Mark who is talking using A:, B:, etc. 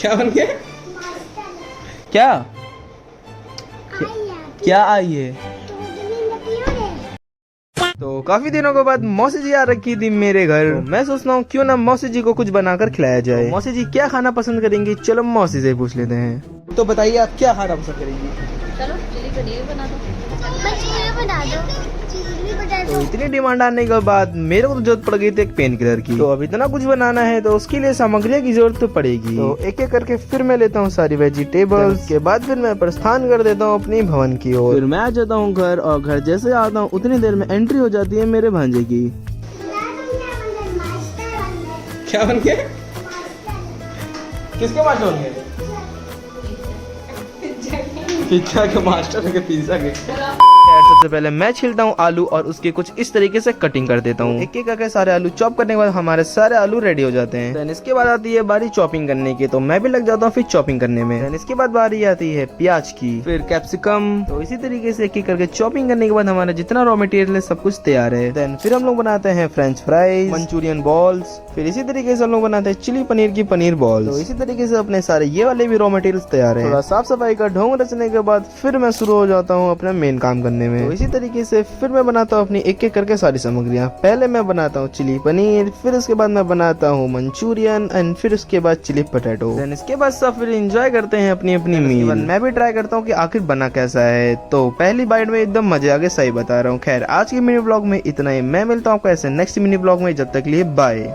A: क्या बन गया? क्या क्या आई है? तो काफी दिनों के बाद मौसी जी आ रखी थी मेरे घर। तो मैं सोचता हूँ क्यों ना मौसी जी को कुछ बनाकर खिलाया जाए। तो मौसी जी क्या खाना पसंद करेंगी, चलो मौसी से पूछ लेते हैं। तो बताइए आप क्या खाना पसंद करेंगी?
B: चलो चिली पनीर बना दो।
A: तो इतनी डिमांड आने के बाद मेरे को तो जरूरत पड़ गई थी एक पेन किलर की। तो अब इतना कुछ बनाना है तो उसके लिए सामग्री की जरूरत तो पड़ेगी। तो एक एक करके फिर मैं लेता हूँ सारी वेजिटेबल्स के बाद फिर मैं प्रस्थान कर देता हूँ अपनी भवन की ओर। फिर मैं आ जाता हूँ घर और घर जैसे आता हूँ उतनी देर में एंट्री हो जाती है मेरे भांजे की। क्या बन गया? किसके मास्टर बन गए? पिज्जा के मास्टर के पिज्जा के। खैर सबसे पहले मैं छीलता हूँ आलू और उसके कुछ इस तरीके से कटिंग कर देता हूँ। एक एक करके सारे आलू चॉप करने के बाद हमारे सारे आलू रेडी हो जाते हैं। देन इसके बाद आती है बारी चॉपिंग करने की, तो मैं भी लग जाता हूँ फिर चॉपिंग करने में। देन इसके बाद बारी आती है प्याज की, फिर कैप्सिकम। तो इसी तरीके से एक एक करके चॉपिंग करने के बाद हमारा जितना रॉ मटेरियल है सब कुछ तैयार है। देन फिर हम लोग बनाते हैं फ्रेंच फ्राइज, मंचूरियन बॉल्स, फिर इसी तरीके से हम लोग बनाते हैं चिली पनीर की पनीर बॉल्स। तो इसी तरीके से अपने सारे ये वाले भी रॉ मटेरियल तैयार है। थोड़ा साफ सफाई का ढोंग रचने के बाद फिर मैं शुरू हो जाता हूँ अपना मेन काम करने में। तो इसी तरीके से फिर मैं बनाता हूँ अपनी एक एक करके सारी सामग्रियाँ। पहले मैं बनाता हूँ चिली पनीर, फिर उसके बाद मैं बनाता हूँ मंचूरियन एंड फिर उसके बाद चिली पोटैटो। देन इसके बाद सब फिर एंजॉय करते हैं अपनी अपनी मील। मैं भी ट्राई करता हूँ कि आखिर बना कैसा है। तो पहली बाइट में एकदम मजे आ गए, सही बता रहा हूँ। खैर आज के मिनी ब्लॉग में इतना ही। मैं मिलता हूँ आपको ऐसे नेक्स्ट मिनी ब्लॉग में, जब तक लिए बाय।